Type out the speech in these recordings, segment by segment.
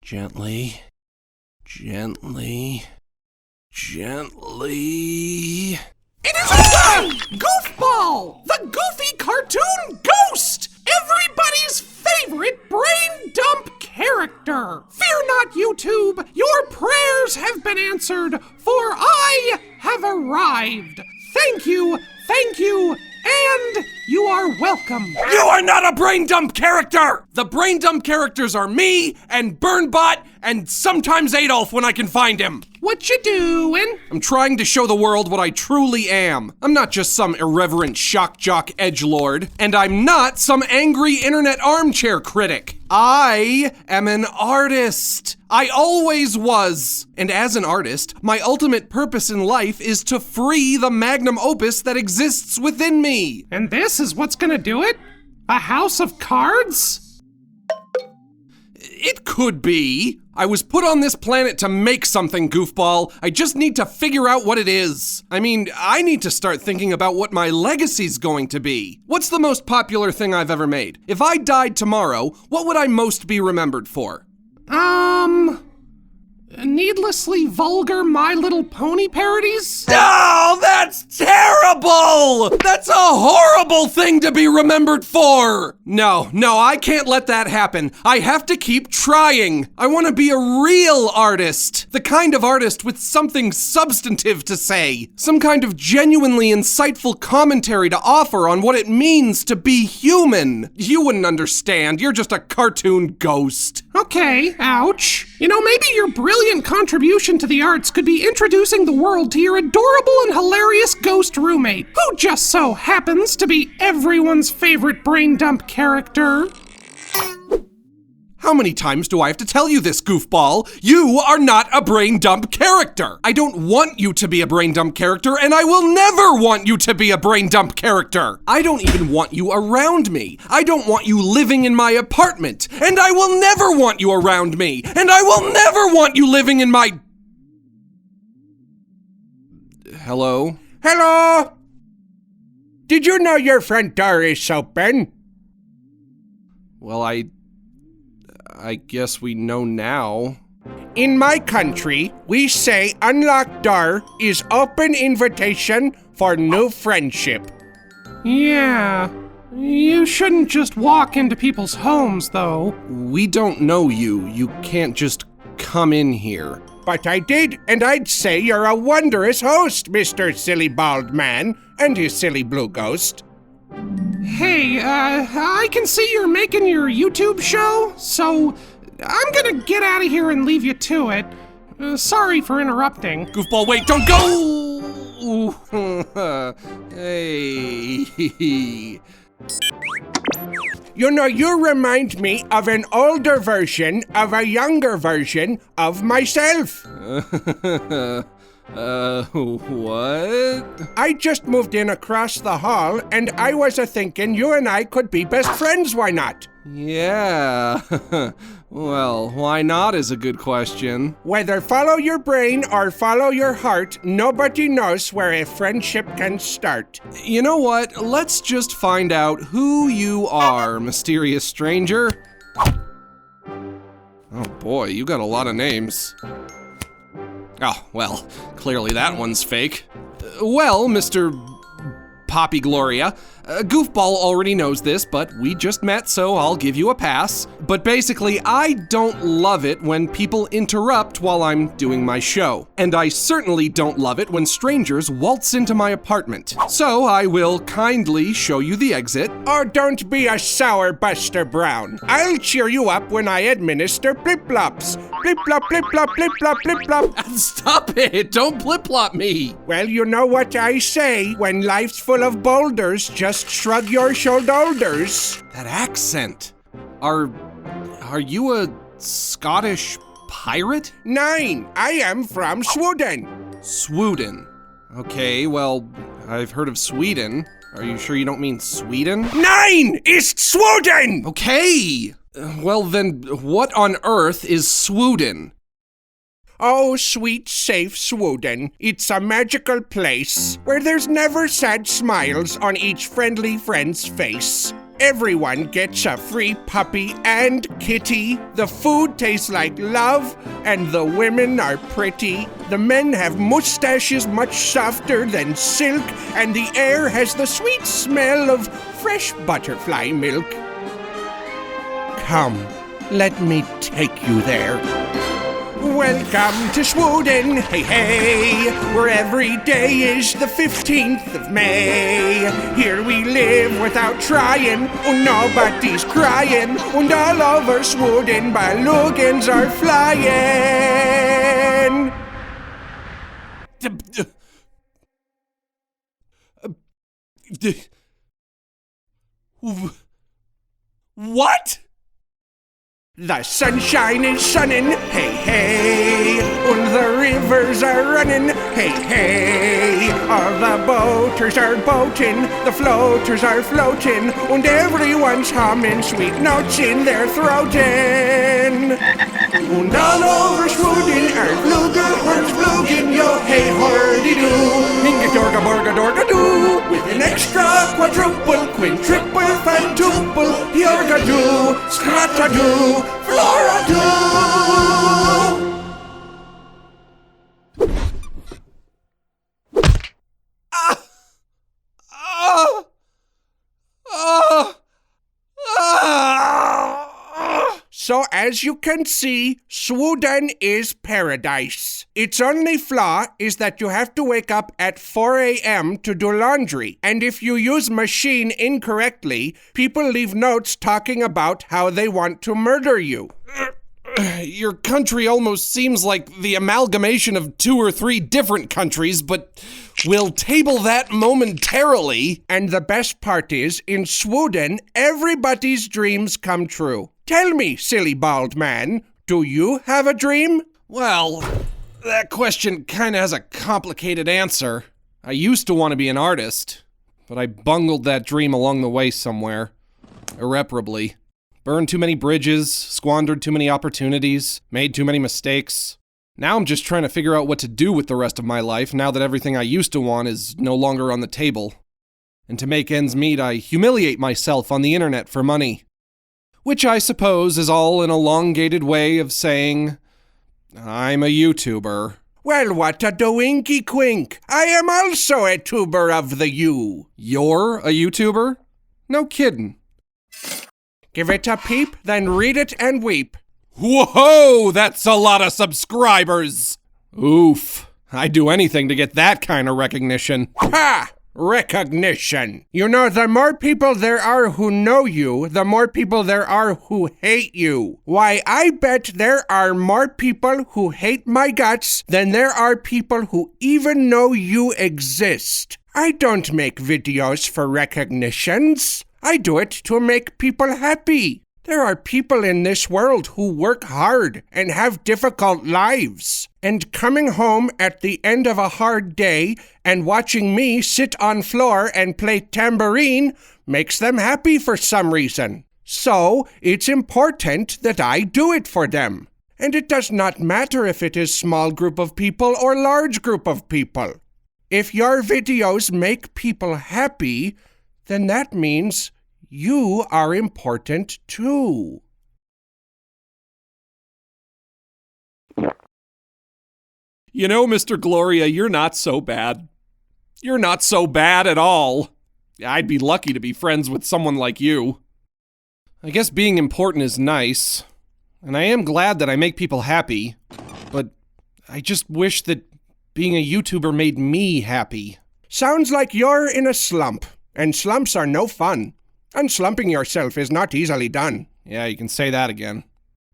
Gently, gently, gently. It is over! Goofball, the goofy cartoon ghost! Everybody's favorite brain dump character! Fear not, YouTube, your prayers have been answered, for I have arrived. Thank you, and you are welcome. You are not a brain dump character! The brain dump characters are me, and Burnbot, and sometimes Adolf when I can find him. What you doing? I'm trying to show the world what I truly am. I'm not just some irreverent shock jock edgelord, and I'm not some angry internet armchair critic. I am an artist. I always was. And as an artist, my ultimate purpose in life is to free the magnum opus that exists within me. And this is what's gonna do it? A house of cards? It could be. I was put on this planet to make something, Goofball. I just need to figure out what it is. I mean, I need to start thinking about what my legacy's going to be. What's the most popular thing I've ever made? If I died tomorrow, what would I most be remembered for? Needlessly vulgar My Little Pony parodies? Oh, that's terrible! That's a horrible thing to be remembered for! No, I can't let that happen. I have to keep trying. I want to be a real artist. The kind of artist with something substantive to say. Some kind of genuinely insightful commentary to offer on what it means to be human. You wouldn't understand. You're just a cartoon ghost. Okay, ouch. You know, maybe your brilliant contribution to the arts could be introducing the world to your adorable and hilarious ghost roommate, who just so happens to be everyone's favorite brain dump character. How many times do I have to tell you this, Goofball? You are not a brain dump character. I don't want you to be a brain dump character, and I will never want you to be a brain dump character. I don't even want you around me. I don't want you living in my apartment, and I will never want you around me, and I will never want you living in my... Hello? Hello? Did you know your front door is open? Well, I guess we know now. In my country, we say unlocked door is open invitation for new friendship. Yeah, you shouldn't just walk into people's homes, though. We don't know you. You can't just come in here. But I did, and I'd say you're a wondrous host, Mr. Silly Bald Man and his silly blue ghost. Hey, I can see you're making your YouTube show, so I'm gonna get out of here and leave you to it. Sorry for interrupting. Goofball, wait, don't go! Hey. You know, you remind me of an older version of a younger version of myself. What? I just moved in across the hall, and I was a-thinking you and I could be best friends, why not? Yeah. Well, why not is a good question. Whether follow your brain or follow your heart, nobody knows where a friendship can start. You know what? Let's just find out who you are, mysterious stranger. Oh boy, you got a lot of names. Oh, well, clearly that one's fake. Well, Mr. Poppy Gloria, Goofball already knows this, but we just met, so I'll give you a pass. But basically, I don't love it when people interrupt while I'm doing my show. And I certainly don't love it when strangers waltz into my apartment. So I will kindly show you the exit. Oh, don't be a sour Buster Brown. I'll cheer you up when I administer blip-blops. Blip-blop, blip-blop, blip-blop, blip-blop. Stop it! Don't blip-blop me! Well, you know what I say, when life's full of boulders, just shrug your shoulders. That accent. Are you a Scottish pirate? 9. I am from Sweden. Sweden. Okay, well, I've heard of Sweden. Are you sure you don't mean Sweden? 9 is Sweden! Okay! Well then, what on earth is Sweden? Oh, sweet, safe Sweden. It's a magical place where there's never sad smiles on each friendly friend's face. Everyone gets a free puppy and kitty. The food tastes like love, and the women are pretty. The men have mustaches much softer than silk, and the air has the sweet smell of fresh butterfly milk. Come, let me take you there. Welcome to Sweden, hey hey, where every day is the 15th of May. Here we live without trying, and nobody's crying, and all over Sweden balloons are flying. What? The sunshine is sunning, hey hey, and the rivers are running, hey hey. All the boaters are boating, the floaters are floating, and everyone's humming sweet notes in their throatin'. And all over Sweden are flugelhorns flugin', yo hey hordy-doo, inga dorga borga dorga doo, with an extra quadruple, quintuple, fantuple, yorga-doo, scrata-doo, flora-doo. So as you can see, Sweden is paradise. Its only flaw is that you have to wake up at 4 a.m. to do laundry. And if you use machine incorrectly, people leave notes talking about how they want to murder you. Your country almost seems like the amalgamation of 2 or 3 different countries, but we'll table that momentarily. And the best part is, in Sweden, everybody's dreams come true. Tell me, silly bald man, do you have a dream? Well, that question kinda has a complicated answer. I used to want to be an artist, but I bungled that dream along the way somewhere. Irreparably. Burned too many bridges, squandered too many opportunities, made too many mistakes. Now I'm just trying to figure out what to do with the rest of my life now that everything I used to want is no longer on the table. And to make ends meet, I humiliate myself on the internet for money. Which I suppose is all an elongated way of saying, I'm a YouTuber. Well, what a doinky quink. I am also a tuber of the U. You're a YouTuber? No kiddin'. Give it a peep, then read it and weep. Whoa, that's a lot of subscribers! Oof, I'd do anything to get that kind of recognition. Ha! Recognition. You know, the more people there are who know you, the more people there are who hate you. Why, I bet there are more people who hate my guts than there are people who even know you exist. I don't make videos for recognitions. I do it to make people happy. There are people in this world who work hard and have difficult lives. And coming home at the end of a hard day and watching me sit on floor and play tambourine makes them happy for some reason. So it's important that I do it for them. And it does not matter if it is small group of people or large group of people. If your videos make people happy, then that means you are important too. You know, Mr. Gloria, you're not so bad. You're not so bad at all. I'd be lucky to be friends with someone like you. I guess being important is nice, and I am glad that I make people happy, but I just wish that being a YouTuber made me happy. Sounds like you're in a slump, and slumps are no fun. Unslumping yourself is not easily done. Yeah, you can say that again.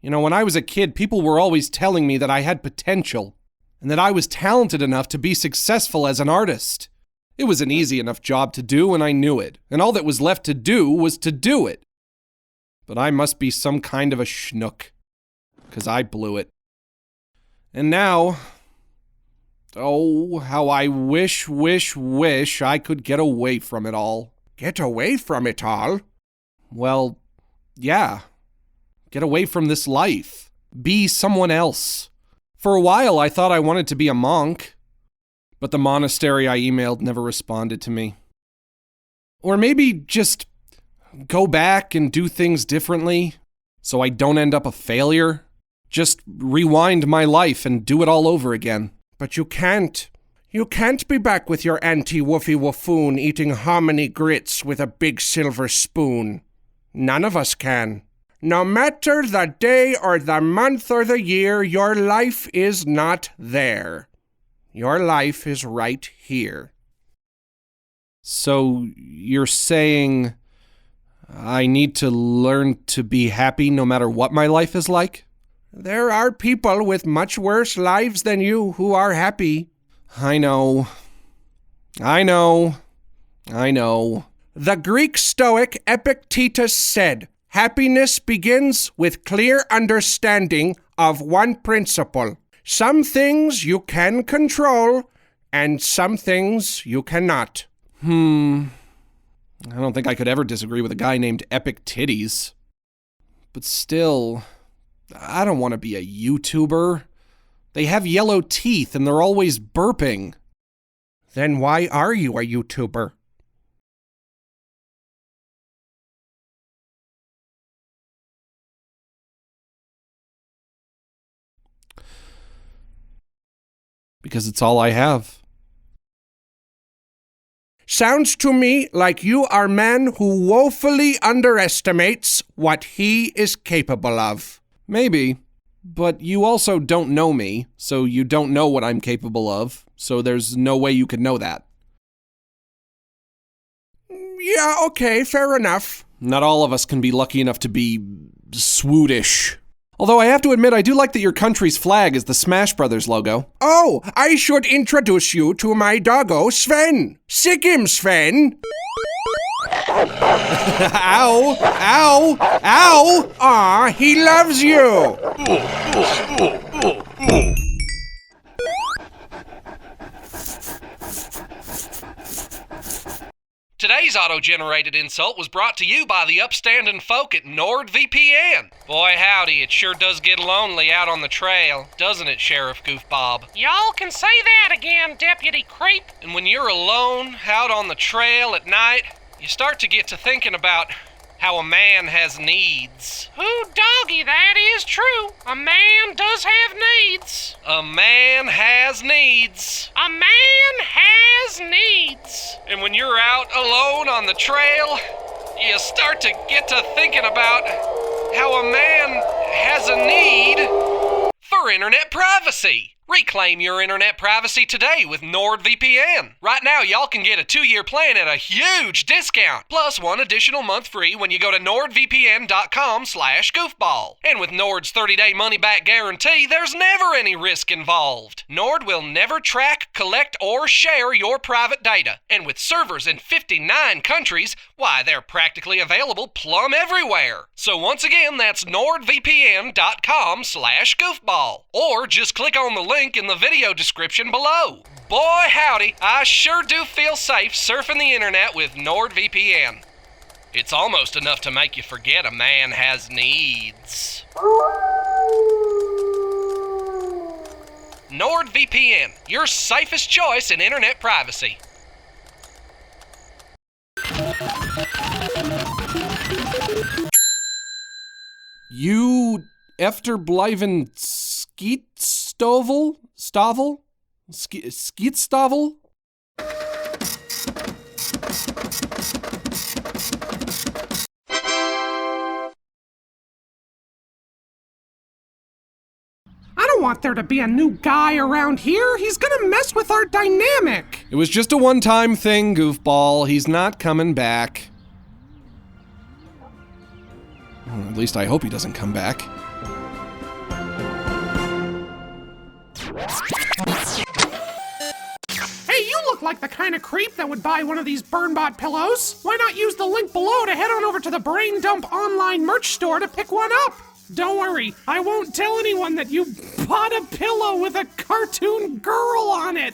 You know, when I was a kid, people were always telling me that I had potential, and that I was talented enough to be successful as an artist. It was an easy enough job to do, and I knew it, and all that was left to do was to do it. But I must be some kind of a schnook, 'cause I blew it. And now, oh, how I wish I could get away from it all. Get away from it all? Well, yeah. Get away from this life. Be someone else. For a while, I thought I wanted to be a monk, but the monastery I emailed never responded to me. Or maybe just go back and do things differently so I don't end up a failure? Just rewind my life and do it all over again. But you can't. You can't be back with your Auntie Woofy Woofoon eating hominy grits with a big silver spoon. None of us can. No matter the day or the month or the year, your life is not there. Your life is right here. So you're saying I need to learn to be happy no matter what my life is like? There are people with much worse lives than you who are happy. I know. The Greek Stoic Epictetus said, happiness begins with clear understanding of one principle. Some things you can control, and some things you cannot. I don't think I could ever disagree with a guy named Epictetus. But still, I don't want to be a YouTuber. They have yellow teeth and they're always burping. Then why are you a YouTuber? Because it's all I have. Sounds to me like you are a man who woefully underestimates what he is capable of. Maybe, but you also don't know me, so you don't know what I'm capable of, so there's no way you could know that. Yeah, okay, fair enough. Not all of us can be lucky enough to be Swedish. Although I have to admit, I do like that your country's flag is the Smash Brothers logo. Oh, I should introduce you to my doggo, Sven. Sick him, Sven. Ow! Ow! Ow! Aw, he loves you. Today's auto-generated insult was brought to you by the upstanding folk at NordVPN. Boy howdy, it sure does get lonely out on the trail, doesn't it, Sheriff Goofbob? Y'all can say that again, Deputy Creep. And when you're alone, out on the trail at night, you start to get to thinking about how a man has needs. Who doggy, that is true. A man does have needs. A man has needs. A man has needs. And when you're out alone on the trail, you start to get to thinking about how a man has a need for internet privacy. Reclaim your internet privacy today with NordVPN. Right now, y'all can get a 2-year plan at a huge discount, plus 1 additional month free when you go to nordvpn.com/goofball. And with Nord's 30-day money-back guarantee, there's never any risk involved. Nord will never track, collect, or share your private data. And with servers in 59 countries, why, they're practically available plumb everywhere. So once again, that's nordvpn.com/goofball. Or just click on the link in the video description below. Boy howdy, I sure do feel safe surfing the internet with NordVPN. It's almost enough to make you forget a man has needs. NordVPN, your safest choice in internet privacy. You efterbleiven Skeetstovel? Skeetstovel? I don't want there to be a new guy around here. He's gonna mess with our dynamic. It was just a one-time thing, Goofball. He's not coming back. Well, at least I hope he doesn't come back. Hey, you look like the kind of creep that would buy one of these BurnBot pillows. Why not use the link below to head on over to the Brain Dump online merch store to pick one up? Don't worry, I won't tell anyone that you bought a pillow with a cartoon girl on it.